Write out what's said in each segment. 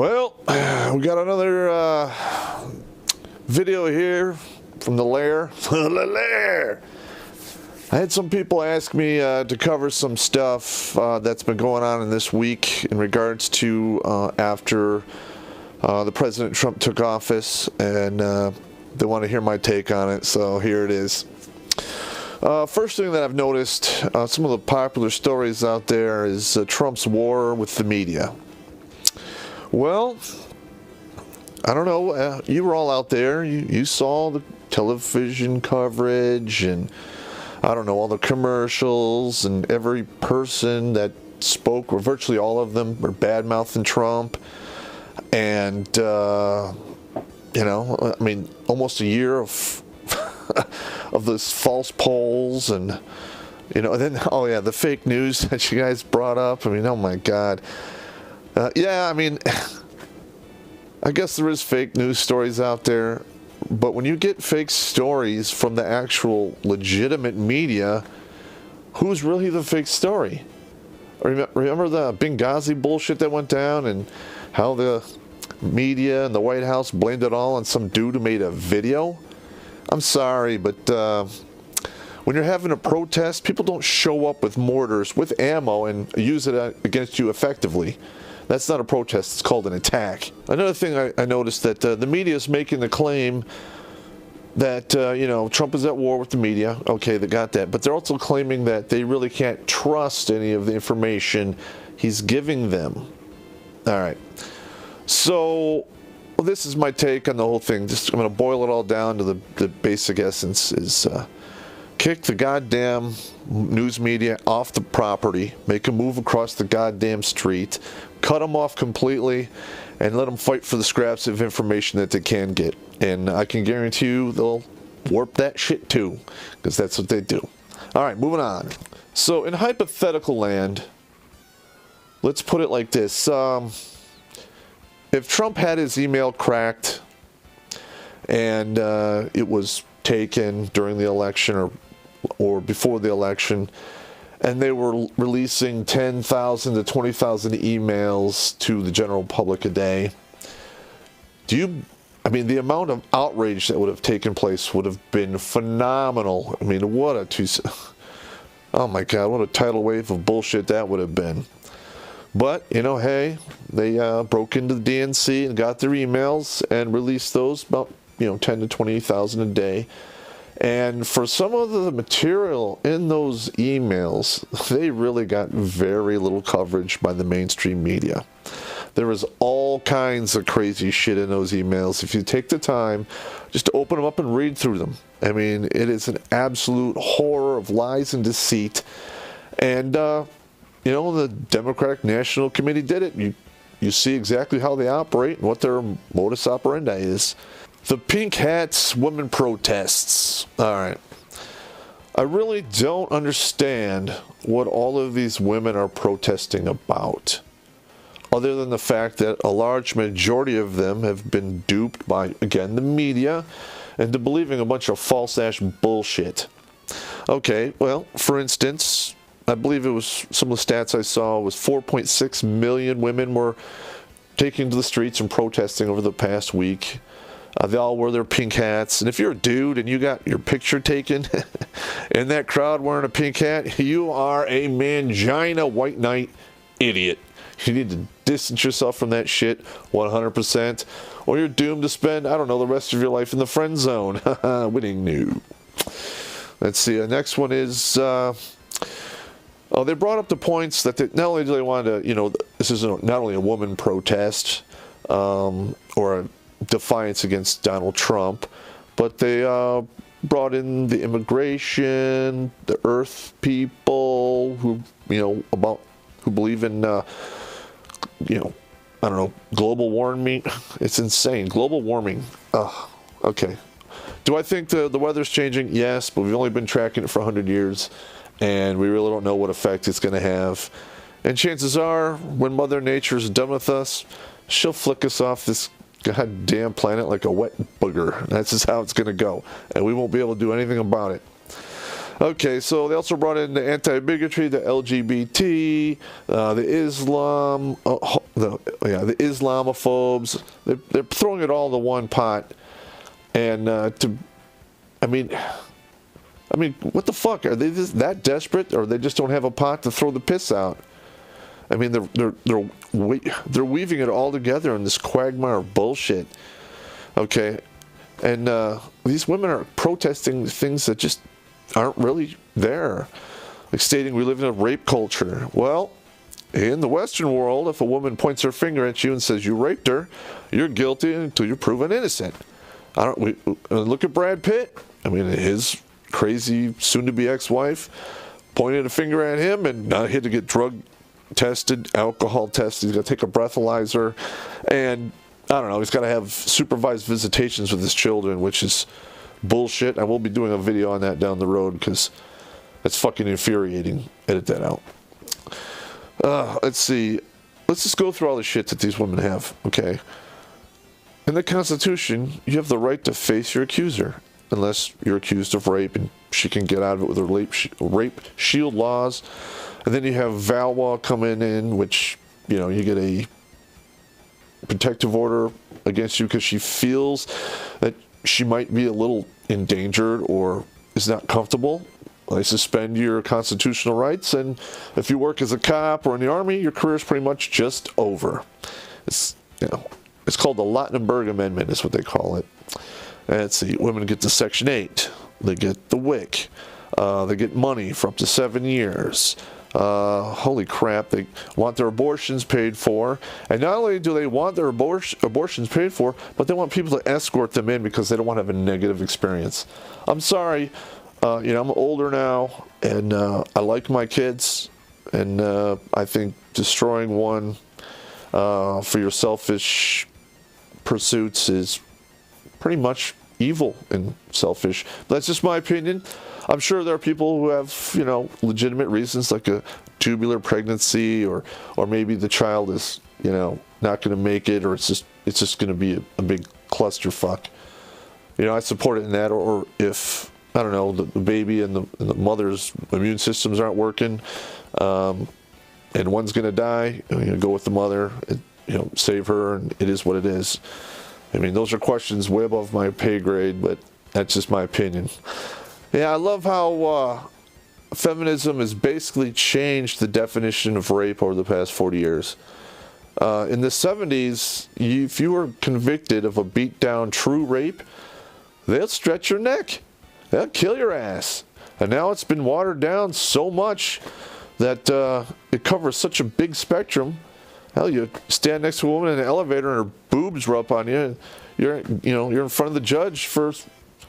Well, we got another video here from the Lair. The Lair. I had some people ask me to cover some stuff that's been going on in this week in regards to after the President Trump took office, and they want to hear my take on it, so here it is. First thing that I've noticed, some of the popular stories out there is Trump's war with the media. Well, I don't know, you were all out there, you saw the television coverage and I don't know, all the commercials, and every person that spoke, or virtually all of them, were bad-mouthing Trump. And, you know, I mean, almost a year of of those false polls, and, you know, and then, oh yeah, the fake news that you guys brought up. I mean, oh my God. Yeah, I mean, I guess there is fake news stories out there. But when you get fake stories from the actual legitimate media, who's really the fake story? Remember the Benghazi bullshit that went down and how the media and the White House blamed it all on some dude who made a video? I'm sorry, but when you're having a protest, people don't show up with mortars, with ammo, and use it against you effectively. That's not a protest, it's called an attack. Another thing I noticed that the media is making the claim that, you know, Trump is at war with the media. Okay, they got that. But they're also claiming that they really can't trust any of the information he's giving them. All right. So, well, this is my take on the whole thing. I'm going to boil it all down to the basic essence is kick the goddamn news media off the property, make them move across the goddamn street, cut them off completely, and let them fight for the scraps of information that they can get. And I can guarantee you they'll warp that shit too, because that's what they do. All right, moving on. So in hypothetical land, let's put it like this. If Trump had his email cracked and it was taken during the election or before the election, and they were releasing 10,000 to 20,000 emails to the general public a day, I mean, the amount of outrage that would have taken place would have been phenomenal. I mean, oh my God, what a tidal wave of bullshit that would have been. But, you know, hey, they broke into the DNC and got their emails and released those about, you know, 10 to 20,000 a day. And for some of the material in those emails, they really got very little coverage by the mainstream media. There was all kinds of crazy shit in those emails. If you take the time just to open them up and read through them, I mean, it is an absolute horror of lies and deceit. And, you know, the Democratic National Committee did it. You see exactly how they operate and what their modus operandi is. The pink hats women protests. All right. I really don't understand what all of these women are protesting about, other than the fact that a large majority of them have been duped by, again, the media into believing a bunch of false-ass bullshit. Okay, well, for instance, I believe it was some of the stats I saw was 4.6 million women were taking to the streets and protesting over the past week. They all wear their pink hats. And if you're a dude and you got your picture taken in that crowd wearing a pink hat, you are a mangina white knight idiot. You need to distance yourself from that shit 100%, or you're doomed to spend, I don't know, the rest of your life in the friend zone. Winning new. Let's see. The next one is, they brought up the points that not only do they want to, you know, this is not only a woman protest or a defiance against Donald Trump, but they brought in the immigration, the earth people who, you know, who believe in, you know, I don't know, global warming. It's insane. Global warming. Okay. Do I think the weather's changing? Yes, but we've only been tracking it for 100 years, and we really don't know what effect it's going to have. And chances are, when Mother Nature's done with us, she'll flick us off this goddamn planet like a wet booger. That's just how it's going to go, and we won't be able to do anything about it. Okay, so they also brought in the anti-bigotry, the LGBT, the Islam, the Islamophobes. They're throwing it all into one pot, and I mean, what the fuck? Are they just that desperate, or they just don't have a pot to throw the piss out? I mean, they're weaving it all together in this quagmire of bullshit. Okay, and these women are protesting things that just aren't really there, like stating we live in a rape culture. Well, in the Western world, if a woman points her finger at you and says you raped her, you're guilty until you're proven innocent. Look at Brad Pitt. I mean, his crazy soon-to-be ex-wife pointed a finger at him, and now he had to get drug tested, alcohol tested. He's got to take a breathalyzer, and I don't know. He's got to have supervised visitations with his children, which is bullshit. I will be doing a video on that down the road because that's fucking infuriating. Edit that out. Let's see. Let's just go through all the shit that these women have. Okay. In the Constitution, you have the right to face your accuser, unless you're accused of rape, and she can get out of it with her rape shield laws. And then you have VAWA coming in, which, you know, you get a protective order against you because she feels that she might be a little endangered or is not comfortable. They suspend your constitutional rights, and if you work as a cop or in the army, your career is pretty much just over. It's called the Lautenberg Amendment, is what they call it. And let's see, women get to Section 8. They get the WIC. They get money for up to 7 years. Holy crap, they want their abortions paid for, and not only do they want their abortions paid for, but they want people to escort them in because they don't want to have a negative experience. I'm sorry, I'm older now, and I like my kids, and I think destroying one for your selfish pursuits is pretty much evil and selfish. That's just my opinion. I'm sure there are people who have, legitimate reasons, like a tubular pregnancy, or maybe the child is, not going to make it, or it's just going to be a big clusterfuck. I support it in that, or if, I don't know, the baby and the mother's immune systems aren't working, and one's going to die, go with the mother, save her, and it is what it is. I mean, those are questions way above my pay grade, but that's just my opinion. Yeah, I love how feminism has basically changed the definition of rape over the past 40 years. In the 70s, if you were convicted of a beat-down true rape, they'll stretch your neck. They'll kill your ass. And now it's been watered down so much that it covers such a big spectrum. Hell, you stand next to a woman in an elevator and her boobs rub on you, and you're in front of the judge for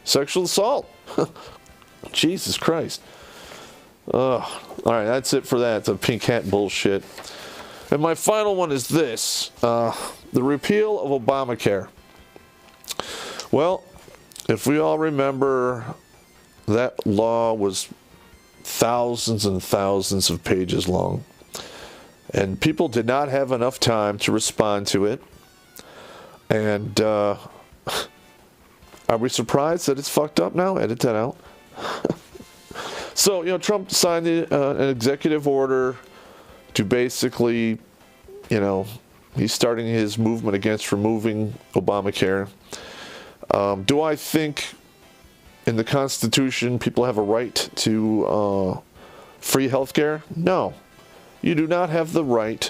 sexual assault. Jesus Christ. All right, that's it for that. The pink hat bullshit. And my final one is this. The repeal of Obamacare. Well, if we all remember, that law was thousands and thousands of pages long. And people did not have enough time to respond to it. And are we surprised that it's fucked up now? Edit that out. So, Trump signed an executive order to basically, he's starting his movement against removing Obamacare. Do I think in the Constitution people have a right to free health care? No. You do not have the right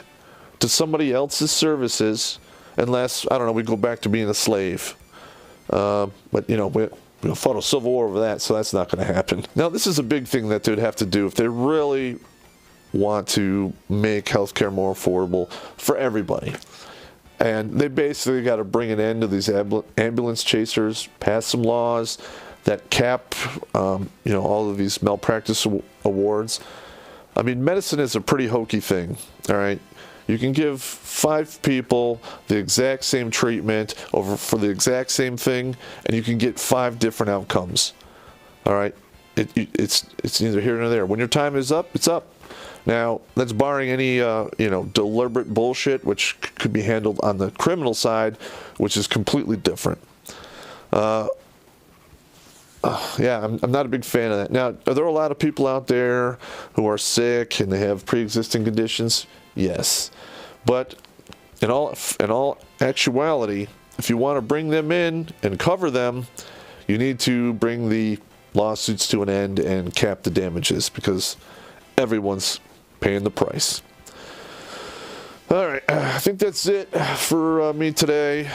to somebody else's services unless, I don't know, we go back to being a slave. But, we fought a civil war over that, so that's not going to happen. Now, this is a big thing that they'd have to do if they really want to make healthcare more affordable for everybody. And they basically got to bring an end to these ambulance chasers, pass some laws that cap, all of these malpractice awards. I mean, medicine is a pretty hokey thing, all right? You can give 5 people the exact same treatment for the exact same thing, and you can get 5 different outcomes. All right, it's neither here nor there. When your time is up, it's up. Now, that's barring any deliberate bullshit, which could be handled on the criminal side, which is completely different. yeah, I'm not a big fan of that. Now, are there a lot of people out there who are sick and they have pre-existing conditions? Yes. But in all actuality, if you want to bring them in and cover them, you need to bring the lawsuits to an end and cap the damages, because everyone's paying the price. All right, I think that's it for me today,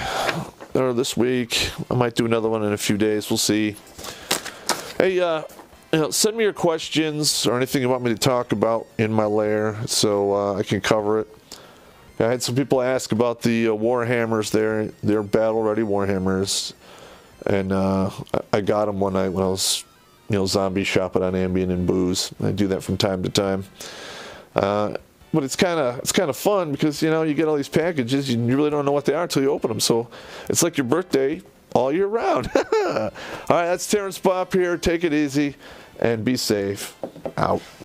or this week. I might do another one in a few days. We'll see. Hey, send me your questions or anything you want me to talk about in my lair, so I can cover it. I had some people ask about the Warhammers there. They're battle-ready Warhammers, and I got them one night when I was, zombie shopping on Ambien and booze. I do that from time to time. But it's kind of fun because, you get all these packages and you really don't know what they are until you open them. So it's like your birthday all year round. All right, that's Terrence Popp here. Take it easy and be safe. Out.